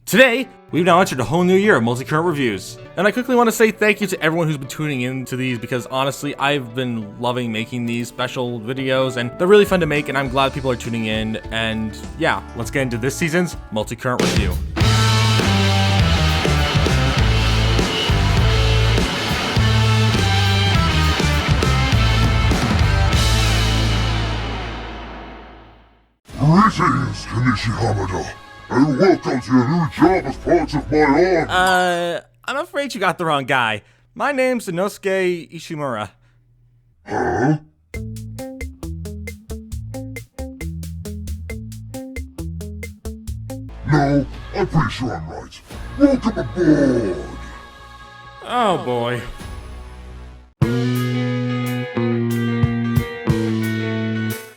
Today, we've now entered a whole new year of multi-current reviews. And I quickly want to say thank you to everyone who's been tuning into these because honestly, I've been loving making these special videos and they're really fun to make and I'm glad people are tuning in. And yeah, let's get into this season's multi-current review. Greetings, Kenichi Hamada, and welcome to your new job as part of my army. I'm afraid you got the wrong guy. My name's Inosuke Ishimura. Huh? No, I'm pretty sure I'm right. Welcome aboard! Oh boy.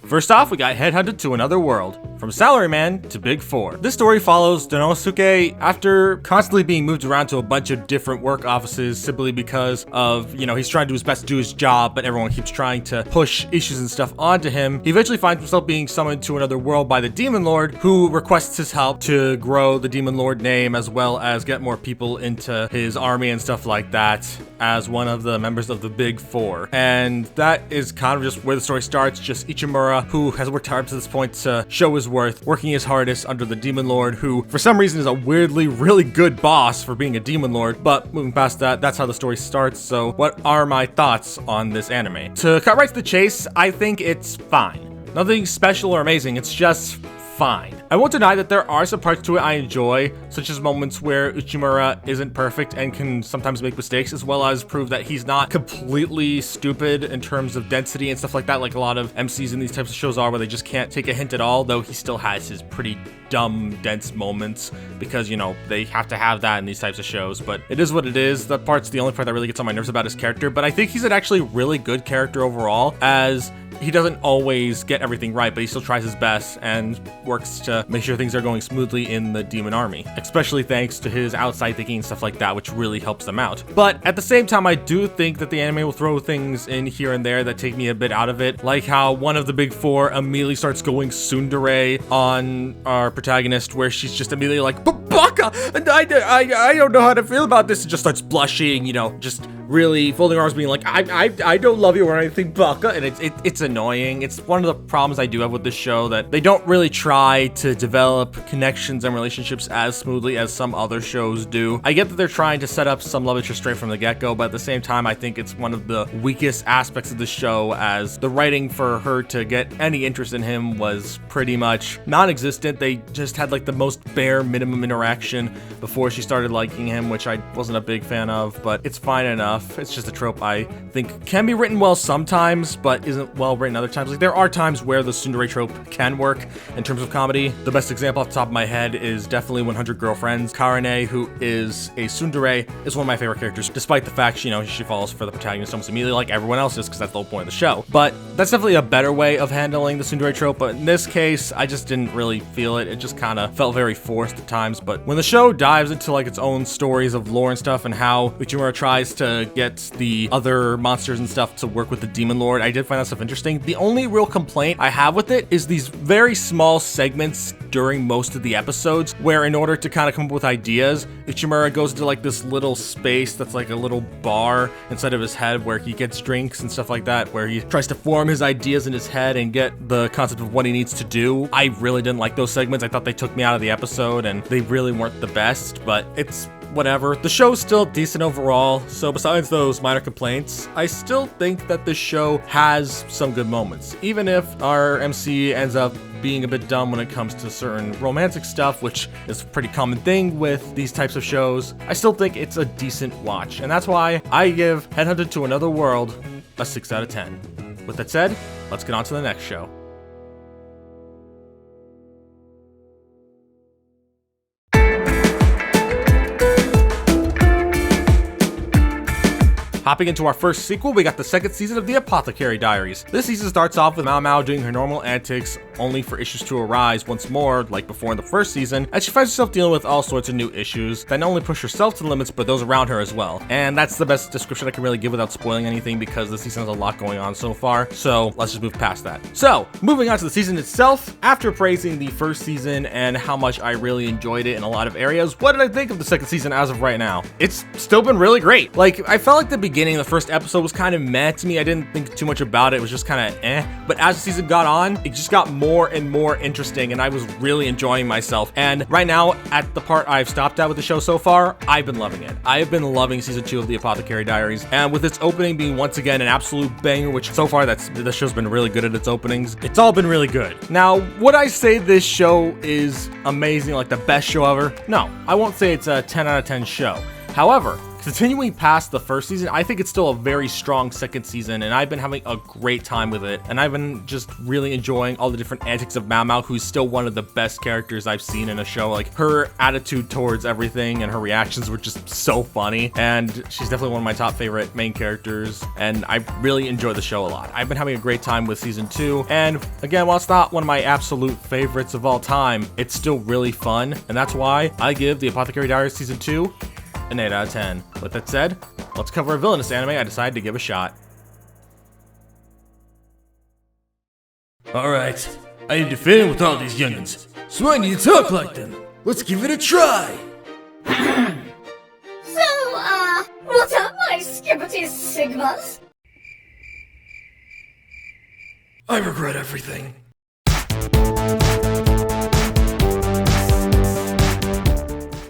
First off, we got Headhunted to Another World, from Salaryman to Big Four. This story follows Inosuke after constantly being moved around to a bunch of different work offices simply because of, he's trying to do his best to do his job, but everyone keeps trying to push issues and stuff onto him. He eventually finds himself being summoned to another world by the Demon Lord, who requests his help to grow the Demon Lord name as well as get more people into his army and stuff like that as one of the members of the Big Four. And that is kind of just where the story starts, just Ichimura, who has worked hard to this point to show his worth, working his hardest under the Demon Lord, who for some reason is a weirdly really good boss for being a Demon Lord. But moving past that, that's how the story starts. So what are my thoughts on this anime? To cut right to the chase, I think it's fine. Nothing special or amazing, it's just fine. I won't deny that there are some parts to it I enjoy, such as moments where Uchimura isn't perfect and can sometimes make mistakes, as well as prove that he's not completely stupid in terms of density and stuff like that, like a lot of MCs in these types of shows are, where they just can't take a hint at all, though he still has his pretty dumb, dense moments, because, they have to have that in these types of shows, but it is what it is. That part's the only part that really gets on my nerves about his character, but I think he's an actually really good character overall, as he doesn't always get everything right, but he still tries his best and works to make sure things are going smoothly in the demon army, especially thanks to his outside thinking and stuff like that, which really helps them out. But at the same time, I do think that the anime will throw things in here and there that take me a bit out of it, like how one of the Big Four immediately starts going tsundere on our protagonist, where she's just immediately like, Baka! I don't know how to feel about this, and just starts blushing, just really folding her arms, being like, I don't love you or anything, Baka, and it's annoying. It's one of the problems I do have with this show, that they don't really try to develop connections and relationships as smoothly as some other shows do. I get that they're trying to set up some love interest straight from the get-go, but at the same time, I think it's one of the weakest aspects of the show, as the writing for her to get any interest in him was pretty much non-existent. They just had like the most bare minimum interaction before she started liking him, which I wasn't a big fan of, but it's fine enough. It's just a trope I think can be written well sometimes, but isn't well written other times. Like, there are times where the tsundere trope can work in terms of comedy. The best example off the top of my head is definitely 100 Girlfriends. Karane, who is a tsundere, is one of my favorite characters, despite the fact, she falls for the protagonist almost immediately like everyone else is, because that's the whole point of the show. But that's definitely a better way of handling the tsundere trope, but in this case, I just didn't really feel it. It just kind of felt very forced at times. But when the show dives into like its own stories of lore and stuff, and how Uchimura tries to get the other monsters and stuff to work with the Demon Lord, I did find that stuff interesting. The only real complaint I have with it is these very small segments during most of the episodes, where in order to kind of come up with ideas, Uchimura goes into like this little space that's like a little bar inside of his head where he gets drinks and stuff like that, where he tries to form his ideas in his head and get the concept of what he needs to do. I really didn't like those segments. I thought they took me out of the episode and they really weren't the best, but it's whatever. The show's still decent overall, so besides those minor complaints, I still think that the show has some good moments. Even if our MC ends up being a bit dumb when it comes to certain romantic stuff, which is a pretty common thing with these types of shows, I still think it's a decent watch, and that's why I give Headhunted to Another World a 6 out of 10. With that said, let's get on to the next show. Hopping into our first sequel, we got the second season of the Apothecary Diaries. This season starts off with Mao doing her normal antics, only for issues to arise once more, like before in the first season, as she finds herself dealing with all sorts of new issues that not only push herself to the limits, but those around her as well. And that's the best description I can really give without spoiling anything, because the season has a lot going on so far, so let's just move past that. So, moving on to the season itself, after praising the first season and how much I really enjoyed it in a lot of areas, what did I think of the second season as of right now? It's still been really great. Like, I felt like the beginning, the first episode was kind of meh to me. I didn't think too much about it. It was just kind of eh. But as the season got on, it just got more and more interesting, and I was really enjoying myself. And right now, at the part I've stopped at with the show so far, I've been loving it. I have been loving season 2 of the Apothecary Diaries, and with its opening being once again an absolute banger, which so far the show's been really good at its openings. It's all been really good. Now, would I say this show is amazing, like the best show ever? No, I won't say it's a 10 out of 10 show. However, continuing past the first season, I think it's still a very strong second season, and I've been having a great time with it, and I've been just really enjoying all the different antics of Mao, who's still one of the best characters I've seen in a show. Like, her attitude towards everything and her reactions were just so funny, and she's definitely one of my top favorite main characters, and I really enjoy the show a lot. I've been having a great time with season 2, and again, while it's not one of my absolute favorites of all time, it's still really fun, and that's why I give the Apothecary Diaries season 2 an 8 out of 10. With that said, let's cover a Villainess anime I decided to give a shot. Alright, I need to fit in with all these youngins, so I need to talk like them. Let's give it a try! What up, my skibbity sigmas? I regret everything.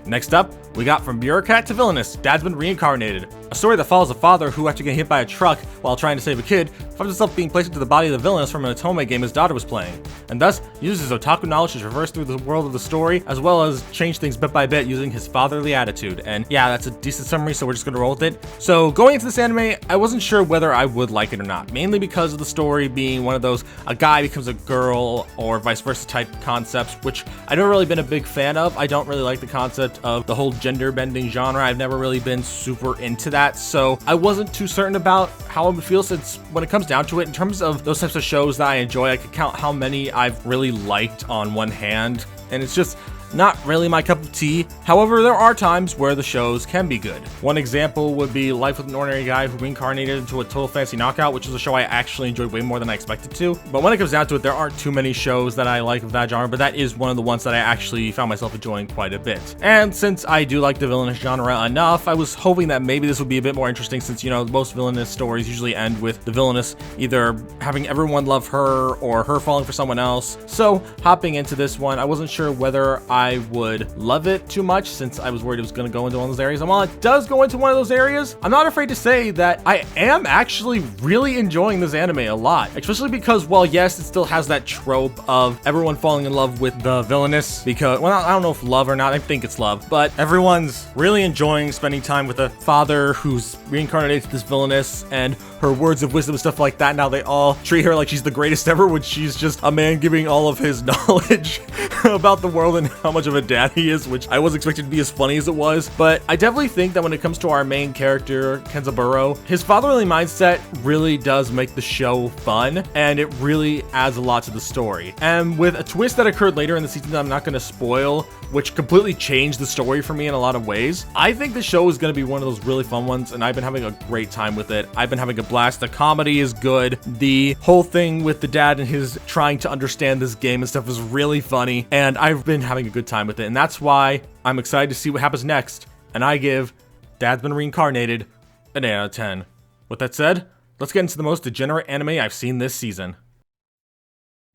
Next up, we got From Bureaucrat to Villainess, Dad's Been Reincarnated. A story that follows a father who, after getting hit by a truck while trying to save a kid, finds himself being placed into the body of the Villainess from an Otome game his daughter was playing, and thus uses his otaku knowledge to traverse through the world of the story, as well as change things bit by bit using his fatherly attitude. And yeah, that's a decent summary, so we're just gonna roll with it. So going into this anime, I wasn't sure whether I would like it or not, mainly because of the story being one of those a guy becomes a girl or vice versa type concepts, which I've never really been a big fan of. I don't really like the concept of the whole gender bending genre. I've never really been super into that, so I wasn't too certain about how I would feel, since when it comes down to it, in terms of those types of shows that I enjoy, I could count how many I've really liked on one hand, and it's just not really my cup of tea. However, there are times where the shows can be good. One example would be Life with an Ordinary Guy Who Reincarnated into a Total Fantasy Knockout, which is a show I actually enjoyed way more than I expected to. But when it comes down to it, there aren't too many shows that I like of that genre, but that is one of the ones that I actually found myself enjoying quite a bit. And since I do like the villainous genre enough, I was hoping that maybe this would be a bit more interesting, since, you know, most villainous stories usually end with the villainess either having everyone love her or her falling for someone else. So hopping into this one, I wasn't sure whether I would love it too much, since I was worried it was going to go into one of those areas. And while it does go into one of those areas, I'm not afraid to say that I am actually really enjoying this anime a lot, especially because, well, yes, it still has that trope of everyone falling in love with the villainess, because, well, I don't know if love or not, I think it's love, but everyone's really enjoying spending time with a father who's reincarnated this villainess, and her words of wisdom and stuff like that. Now they all treat her like she's the greatest ever, when she's just a man giving all of his knowledge about the world and how much of a dad he is, which I was expecting to be as funny as it was. But I definitely think that when it comes to our main character, Kenzaburo, his fatherly mindset really does make the show fun, and it really adds a lot to the story. And with a twist that occurred later in the season that I'm not going to spoil, which completely changed the story for me in a lot of ways, I think the show is going to be one of those really fun ones, and I've been having a great time with it. I've been having a blast. The comedy is good. The whole thing with the dad and his trying to understand this game and stuff is really funny, and I've been having a good time with it, and that's why I'm excited to see what happens next, and I give Dad's Been Reincarnated an 8 out of 10. With that said, let's get into the most degenerate anime I've seen this season.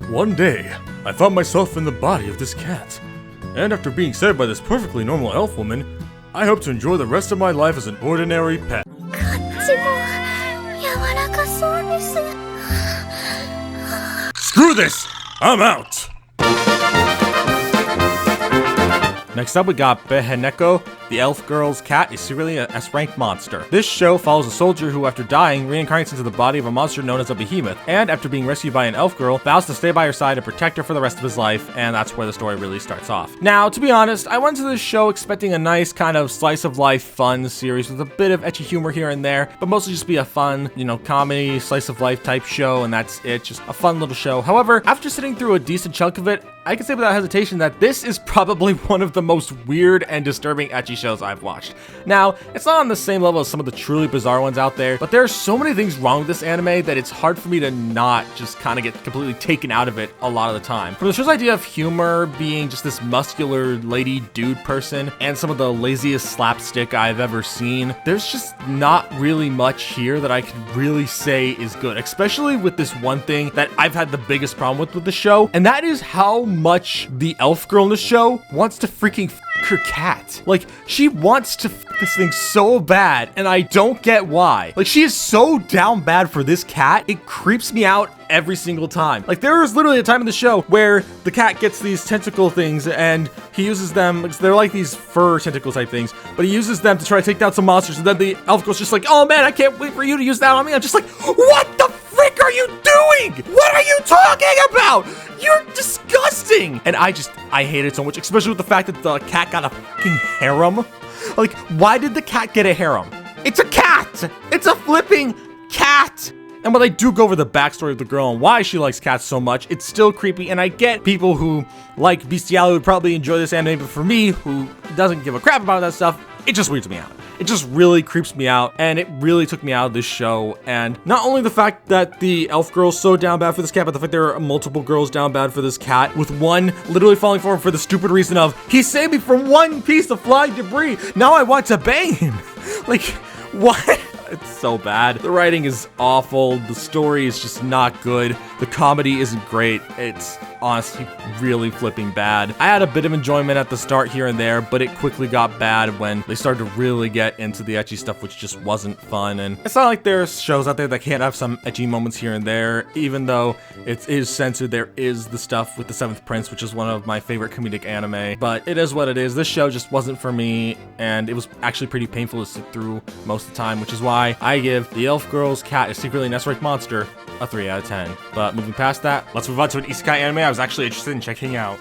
One day, I found myself in the body of this cat, and after being saved by this perfectly normal elf woman, I hope to enjoy the rest of my life as an ordinary pet. Screw this! I'm out! Next up, we got Beheneko, the elf girl's cat is secretly a S-rank monster. This show follows a soldier who, after dying, reincarnates into the body of a monster known as a behemoth, and after being rescued by an elf girl, vows to stay by her side and protect her for the rest of his life, and that's where the story really starts off. Now, to be honest, I went to this show expecting a nice kind of slice of life fun series with a bit of ecchi humor here and there, but mostly just be a fun, comedy, slice of life type show, and that's it, just a fun little show. However, after sitting through a decent chunk of it, I can say without hesitation that this is probably one of the most weird and disturbing ecchi shows I've watched. Now, it's not on the same level as some of the truly bizarre ones out there, but there are so many things wrong with this anime that it's hard for me to not just kind of get completely taken out of it a lot of the time. From the show's idea of humor being just this muscular lady dude person and some of the laziest slapstick I've ever seen, there's just not really much here that I can really say is good, especially with this one thing that I've had the biggest problem with the show, and that is how much the elf girl in the show wants to freaking her cat. Like, she wants to this thing so bad, and I don't get why. Like, she is so down bad for this cat, it creeps me out every single time. Like, there was literally a time in the show where the cat gets these tentacle things and he uses them, they're like these fur tentacle type things, but he uses them to try to take down some monsters, and then the elf girl's just like, oh man, I can't wait for you to use that on me. I'm just like, what the frick are you doing? What are you talking about? You're disgusting! And I hate it so much, especially with the fact that the cat got a fucking harem. Like, why did the cat get a harem? It's a cat! It's a flipping cat! And while I do go over the backstory of the girl and why she likes cats so much, it's still creepy, and I get people who like bestiality would probably enjoy this anime, but for me, who doesn't give a crap about that stuff, it just weirds me out. It just really creeps me out, and it really took me out of this show. And not only the fact that the elf girl's so down bad for this cat, but the fact there are multiple girls down bad for this cat, with one literally falling for him for the stupid reason of, he saved me from one piece of flying debris, now I want to bang him. Like, what? It's so bad. The writing is awful. The story is just not good. The comedy isn't great. It's honestly really flipping bad. I had a bit of enjoyment at the start here and there, but it quickly got bad when they started to really get into the ecchi stuff, which just wasn't fun. And it's not like there's shows out there that can't have some ecchi moments here and there. Even though it is censored, there is the stuff with the Seventh Prince, which is one of my favorite comedic anime. But it is what it is. This show just wasn't for me, and it was actually pretty painful to sit through most of the time, which is why I give the elf girl's cat is secretly an S-rank monster a 3 out of 10. But moving past that, let's move on to an isekai anime I was actually interested in checking out.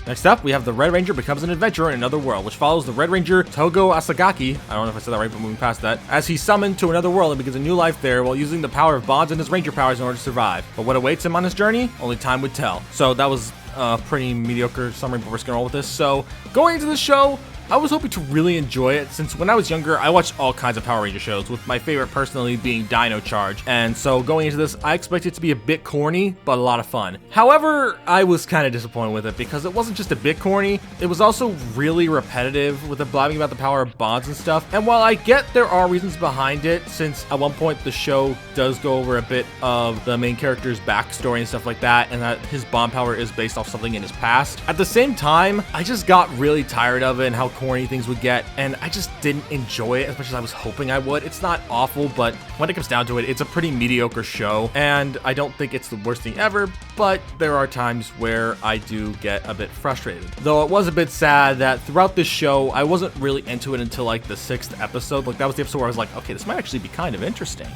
Next up, we have the Red Ranger becomes an adventurer in another world, which follows the Red Ranger Togo Asagaki, I don't know if I said that right, but moving past that, as he's summoned to another world and begins a new life there while using the power of bonds and his ranger powers in order to survive. But what awaits him on his journey? Only time would tell. So that was a pretty mediocre summary, but we're just gonna roll with this. So going into the show, I was hoping to really enjoy it, since when I was younger, I watched all kinds of Power Ranger shows, with my favorite personally being Dino Charge. And so going into this, I expected it to be a bit corny, but a lot of fun. However, I was kind of disappointed with it, because it wasn't just a bit corny, it was also really repetitive with the blabbing about the power of bonds and stuff. And while I get there are reasons behind it, since at one point the show does go over a bit of the main character's backstory and stuff like that, and that his bond power is based off something in his past. At the same time, I just got really tired of it and how corny things would get, and I just didn't enjoy it as much as I was hoping I would. It's not awful, but when it comes down to it, it's a pretty mediocre show, and I don't think it's the worst thing ever, but there are times where I do get a bit frustrated. Though it was a bit sad that throughout this show, I wasn't really into it until like the 6th episode. Like, that was the episode where I was like, okay, this might actually be kind of interesting.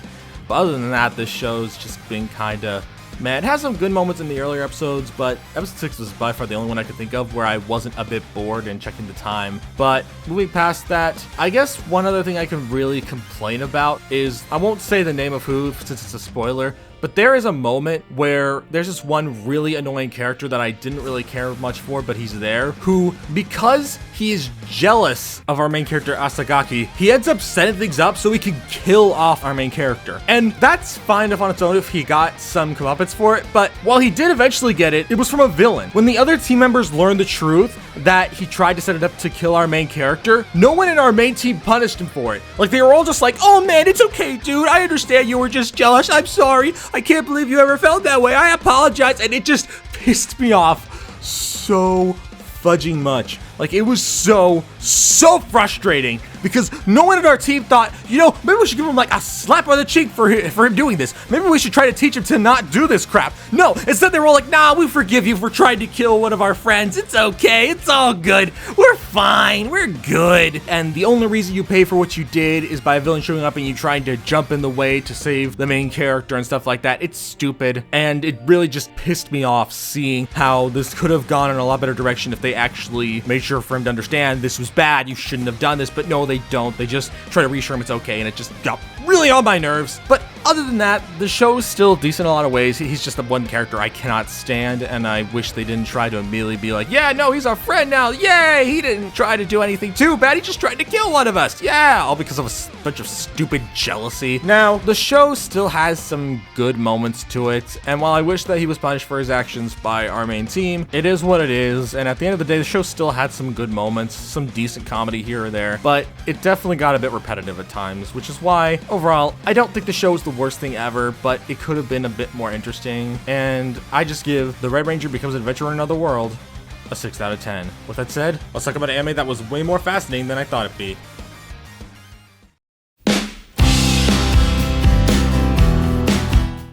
But other than that, this show's just been kind of man, it has some good moments in the earlier episodes, but episode 6 was by far the only one I could think of where I wasn't a bit bored and checking the time. But moving past that, I guess one other thing I can really complain about is, I won't say the name of who since it's a spoiler, but there is a moment where there's this one really annoying character that I didn't really care much for, but he's there, who, because he is jealous of our main character Asagaki, he ends up setting things up so he can kill off our main character. And that's fine enough on its own if he got some comeuppance for it, but while he did eventually get it, it was from a villain. When the other team members learned the truth that he tried to set it up to kill our main character, no one in our main team punished him for it. Like, they were all just like, oh man, it's okay, dude, I understand you were just jealous, I'm sorry, I can't believe you ever felt that way, I apologize. And it just pissed me off so fudging much. Like, it was so frustrating because no one in our team thought, you know, maybe we should give him like a slap on the cheek for him doing this. Maybe we should try to teach him to not do this crap. No, instead they were all like, nah, we forgive you for trying to kill one of our friends. It's okay. It's all good. We're fine. We're good. And the only reason you pay for what you did is by a villain showing up and you trying to jump in the way to save the main character and stuff like that. It's stupid. And it really just pissed me off seeing how this could have gone in a lot better direction if they actually made sure for him to understand this was bad. You shouldn't have done this. But no, they don't. They just try to reassure him it's okay. And it just got really on my nerves. But other than that, the show is still decent in a lot of ways. He's just the one character I cannot stand, and I wish they didn't try to immediately be like, yeah, no, he's our friend now. Yay! He didn't try to do anything too bad. He just tried to kill one of us. Yeah! All because of a bunch of stupid jealousy. Now, the show still has some good moments to it, and while I wish that he was punished for his actions by our main team, it is what it is, and at the end of the day, the show still had some good moments, some decent comedy here or there, but it definitely got a bit repetitive at times, which is why, overall, I don't think the show is the worst thing ever, but it could have been a bit more interesting, and I just give The Red Ranger Becomes an Adventurer in Another World a 6 out of 10. With that said, let's talk about an anime that was way more fascinating than I thought it'd be.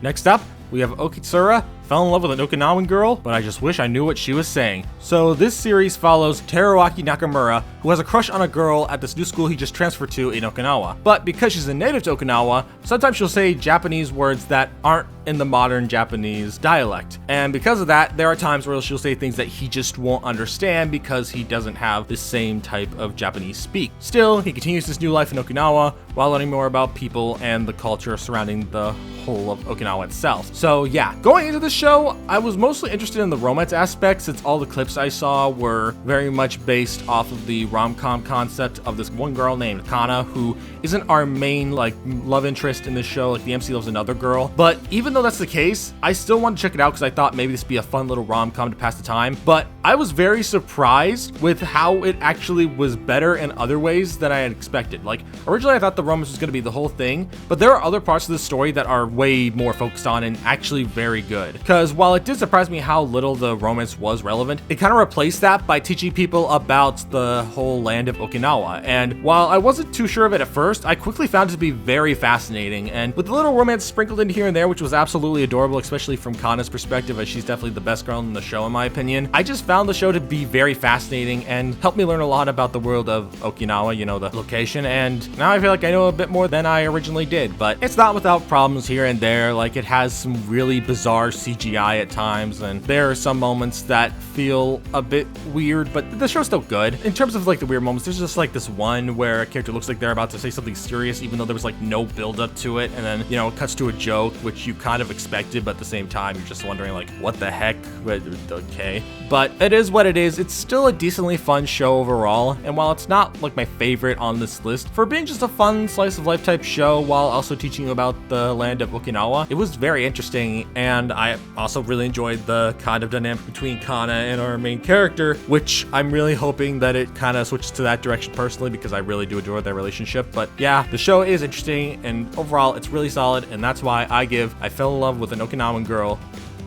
Next up, we have Okitsura. Fell in love with an Okinawan girl, but I just wish I knew what she was saying. So this series follows Teruaki Nakamura, who has a crush on a girl at this new school he just transferred to in Okinawa. But because she's a native to Okinawa, sometimes she'll say Japanese words that aren't in the modern Japanese dialect. And because of that, there are times where she'll say things that he just won't understand because he doesn't have the same type of Japanese speak. Still, he continues his new life in Okinawa while learning more about people and the culture surrounding the whole of Okinawa itself. So yeah, going into the show, I was mostly interested in the romance aspect since all the clips I saw were very much based off of the rom-com concept of this one girl named Kana, who isn't our main like love interest in this show. Like the MC loves another girl. But even though that's the case, I still wanted to check it out because I thought maybe this would be a fun little rom-com to pass the time. But I was very surprised with how it actually was better in other ways than I had expected. Like originally I thought the romance was going to be the whole thing, but there are other parts of the story that are way more focused on and actually very good. Because while it did surprise me how little the romance was relevant, it kind of replaced that by teaching people about the whole land of Okinawa. And while I wasn't too sure of it at first, I quickly found it to be very fascinating. And with the little romance sprinkled in here and there, which was absolutely adorable, especially from Kana's perspective, as she's definitely the best girl in the show in my opinion, I just found the show to be very fascinating and helped me learn a lot about the world of Okinawa, you know, the location. And now I feel like I know a bit more than I originally did, but it's not without problems here and there. Like it has some really bizarre CGI at times, and there are some moments that feel a bit weird, but the show's still good. In terms of like the weird moments, there's just like this one where a character looks like they're about to say something serious, even though there was like no build up to it, and then, you know, it cuts to a joke, which you kind of expected, but at the same time, you're just wondering like, what the heck? But okay. But it is what it is. It's still a decently fun show overall, and while it's not like my favorite on this list, for being just a fun slice of life type show while also teaching you about the land of Okinawa, it was very interesting, and I also really enjoyed the kind of dynamic between Kana and our main character, which I'm really hoping that it kind of switches to that direction personally because I really do adore their relationship. But yeah, the show is interesting, and overall it's really solid, and that's why I Fell in Love with an Okinawan Girl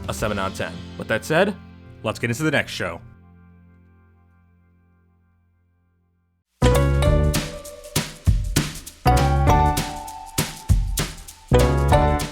a 7 out of 10. With that said, let's get into the next show.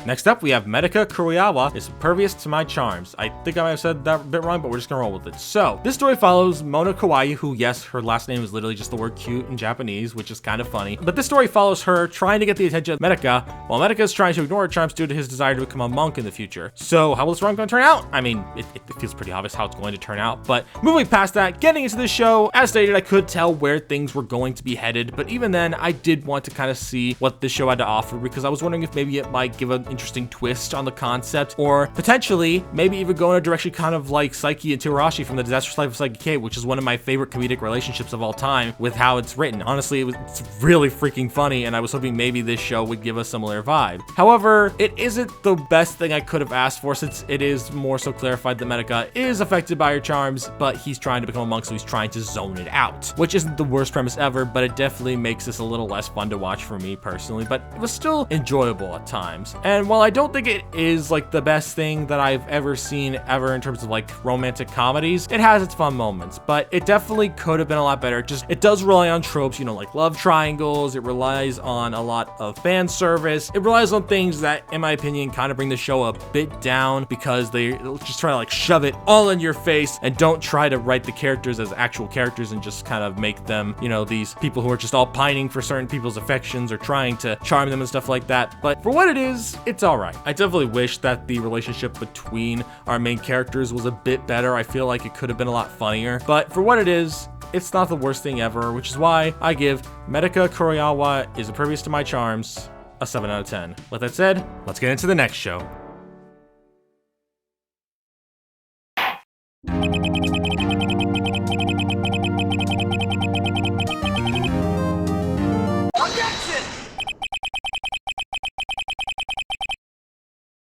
Next up, we have Medaka Kuroiwa is Impervious to My Charms. I think I might have said that a bit wrong, but we're just gonna roll with it. So, this story follows Mona Kawaii, who, yes, her last name is literally just the word cute in Japanese, which is kind of funny. But this story follows her trying to get the attention of Medaka, while Medaka is trying to ignore her charms due to his desire to become a monk in the future. So, how will this rom gonna turn out? I mean, it feels pretty obvious how it's going to turn out, but moving past that, getting into the show, as stated, I could tell where things were going to be headed, but even then, I did want to kind of see what this show had to offer, because I was wondering if maybe it might give an interesting twist on the concept, or potentially maybe even go in a direction kind of like Saiki and Tirashi from The Disastrous Life of Saiki K, which is one of my favorite comedic relationships of all time with how it's written. Honestly, it's really freaking funny, and I was hoping maybe this show would give a similar vibe. However, it isn't the best thing I could have asked for, since it is more so clarified that Medaka is affected by her charms, but he's trying to become a monk, so he's trying to zone it out, which isn't the worst premise ever, but it definitely makes this a little less fun to watch for me personally, but it was still enjoyable at times. And And while I don't think it is like the best thing that I've ever seen ever in terms of like romantic comedies, it has its fun moments, but it definitely could have been a lot better. It does rely on tropes, you know, like love triangles. It relies on a lot of fan service. It relies on things that, in my opinion, kind of bring the show a bit down because they just try to like shove it all in your face and don't try to write the characters as actual characters and just kind of make them, you know, these people who are just all pining for certain people's affections or trying to charm them and stuff like that. But for what it is, it's all right. I definitely wish that the relationship between our main characters was a bit better. I feel like it could have been a lot funnier, but for what it is, it's not the worst thing ever, which is why I give Medaka Kuroiwa is Impervious to My Charms a 7 out of 10. With that said, let's get into the next show.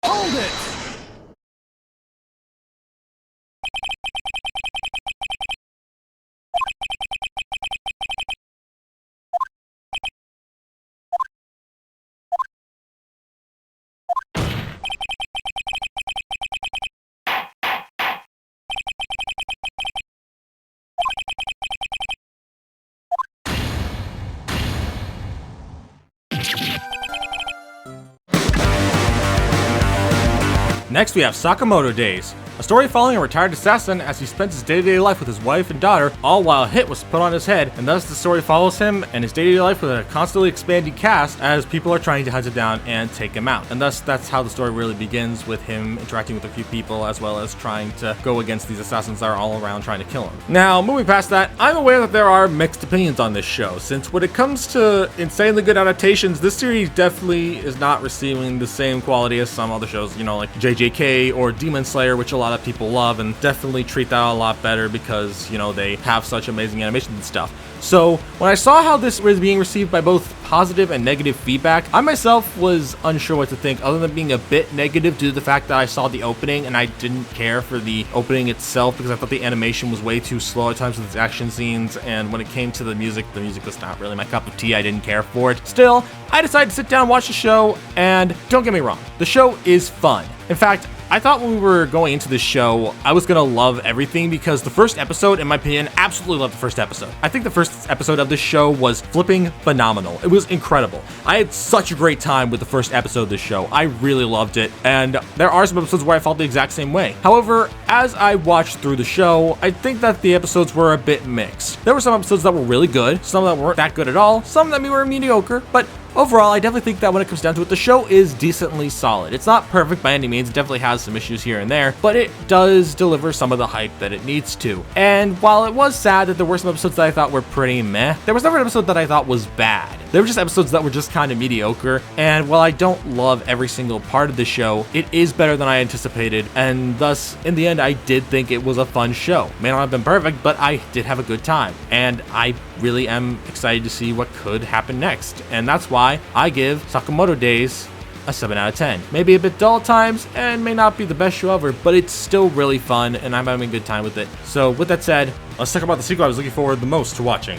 Hold it! Next, we have Sakamoto Days, a story following a retired assassin as he spends his day-to-day life with his wife and daughter, all while a hit was put on his head, and thus the story follows him and his day-to-day life with a constantly expanding cast as people are trying to hunt him down and take him out. And thus, that's how the story really begins, with him interacting with a few people as well as trying to go against these assassins that are all around trying to kill him. Now, moving past that, I'm aware that there are mixed opinions on this show, since when it comes to insanely good adaptations, this series definitely is not receiving the same quality as some other shows, you know, like JJK or Demon Slayer, which a lot of people love and definitely treat that a lot better because, you know, they have such amazing animation and stuff. So when I saw how this was being received by both positive and negative feedback, I myself was unsure what to think, other than being a bit negative due to the fact that I saw the opening and I didn't care for the opening itself because I thought the animation was way too slow at times with its action scenes, and when it came to the music was not really my cup of tea. I didn't care for it. Still, I decided to sit down and watch the show, and don't get me wrong, the show is fun. In fact, I thought when we were going into this show, I was gonna love everything because the first episode, in my opinion, absolutely loved the first episode. I think the first episode of this show was flipping phenomenal. It was incredible. I had such a great time with the first episode of this show. I really loved it, and there are some episodes where I felt the exact same way. However, as I watched through the show, I think that the episodes were a bit mixed. There were some episodes that were really good, some that weren't that good at all, some that were mediocre, but overall, I definitely think that when it comes down to it, the show is decently solid. It's not perfect by any means, it definitely has some issues here and there, but it does deliver some of the hype that it needs to. And while it was sad that there were some episodes that I thought were pretty meh, there was never an episode that I thought was bad. There were just episodes that were just kind of mediocre, and while I don't love every single part of the show, it is better than I anticipated, and thus, in the end, I did think it was a fun show. May not have been perfect, but I did have a good time, and I really am excited to see what could happen next, and that's why I give Sakamoto Days a 7 out of 10. Maybe a bit dull at times, and may not be the best show ever, but it's still really fun, and I'm having a good time with it. So with that said, let's talk about the sequel I was looking forward the most to watching.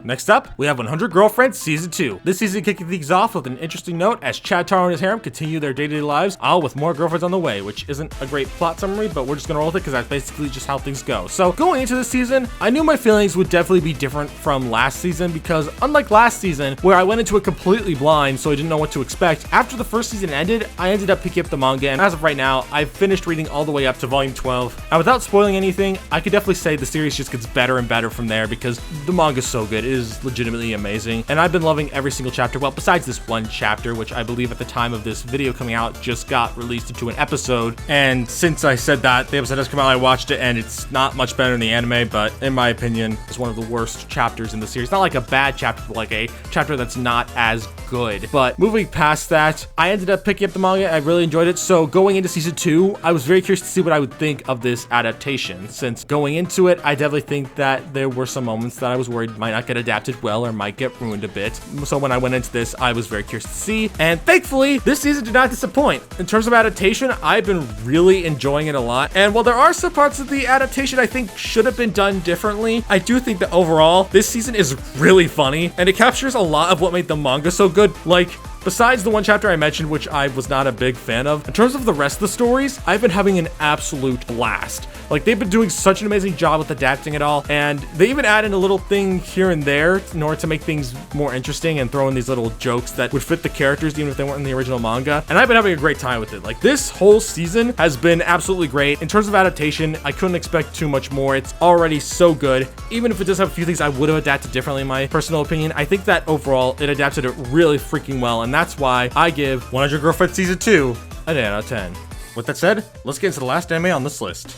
Next up, we have 100 Girlfriends Season 2. This season kicking things off with an interesting note as Chad, Taro, and his harem continue their day-to-day lives, all with more girlfriends on the way, which isn't a great plot summary, but we're just gonna roll with it because that's basically just how things go. So going into this season, I knew my feelings would definitely be different from last season because unlike last season, where I went into it completely blind so I didn't know what to expect, after the first season ended, I ended up picking up the manga, and as of right now, I've finished reading all the way up to volume 12. And without spoiling anything, I could definitely say the series just gets better and better from there because the manga is so good. It is legitimately amazing, and I've been loving every single chapter. Well, besides this one chapter, which I believe at the time of this video coming out just got released into an episode, and since I said that, the episode has come out, I watched it, and it's not much better than the anime, but in my opinion, it's one of the worst chapters in the series. Not like a bad chapter, but like a chapter that's not as good. But moving past that, I ended up picking up the manga. I really enjoyed it. So going into season 2, I was very curious to see what I would think of this adaptation. Since going into it, I definitely think that there were some moments that I was worried might not get adapted well or might get ruined a bit. So when I went into this, I was very curious to see. And thankfully, this season did not disappoint. In terms of adaptation, I've been really enjoying it a lot. And while there are some parts of the adaptation I think should have been done differently, I do think that overall, this season is really funny and it captures a lot of what made the manga so good. Like, besides the one chapter I mentioned, which I was not a big fan of, in terms of the rest of the stories, I've been having an absolute blast. Like, they've been doing such an amazing job with adapting it all, and they even add in a little thing here and there in order to make things more interesting and throw in these little jokes that would fit the characters even if they weren't in the original manga. And I've been having a great time with it. Like, this whole season has been absolutely great. In terms of adaptation, I couldn't expect too much more. It's already so good. Even if it does have a few things I would have adapted differently, in my personal opinion, I think that overall it adapted it really freaking well, and that's why I give 100 Girlfriends Season 2 an 8 out of 10. With that said, let's get into the last anime on this list.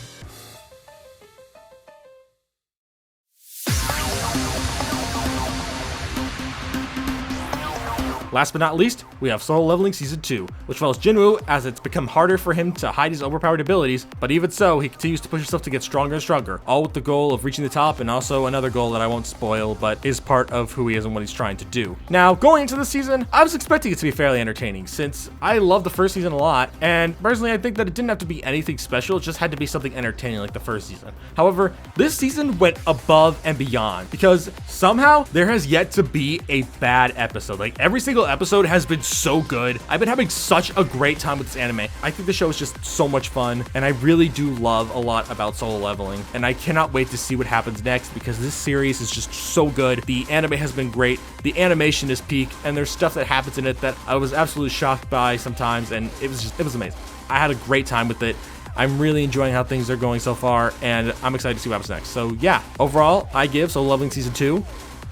Last but not least, we have Solo Leveling Season 2, which follows Jinwoo as it's become harder for him to hide his overpowered abilities, but even so, he continues to push himself to get stronger and stronger, all with the goal of reaching the top and also another goal that I won't spoil, but is part of who he is and what he's trying to do. Now, going into the season, I was expecting it to be fairly entertaining, since I love the first season a lot, and personally, I think that it didn't have to be anything special, it just had to be something entertaining like the first season. However, this season went above and beyond, because somehow there has yet to be a bad episode. Like, every single episode has been so good. I've been having such a great time with this anime. I think the show is just so much fun, and I really do love a lot about Solo Leveling, and I cannot wait to see what happens next because this series is just so good. The anime has been great, the animation is peak, and there's stuff that happens in it that I was absolutely shocked by sometimes, and it was amazing. I had a great time with it. I'm really enjoying how things are going so far, and I'm excited to see what happens next. So yeah, overall, I give Solo Leveling Season 2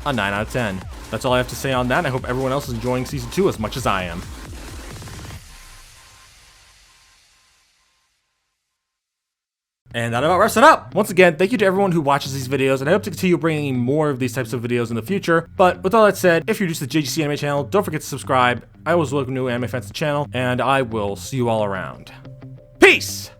a 9 out of 10. That's all I have to say on that. I hope everyone else is enjoying Season 2 as much as I am. And that about wraps it up. Once again, thank you to everyone who watches these videos, and I hope to continue bringing more of these types of videos in the future. But with all that said, if you're new to the JGC Anime channel, don't forget to subscribe. I always welcome new anime fans to the channel, and I will see you all around. Peace!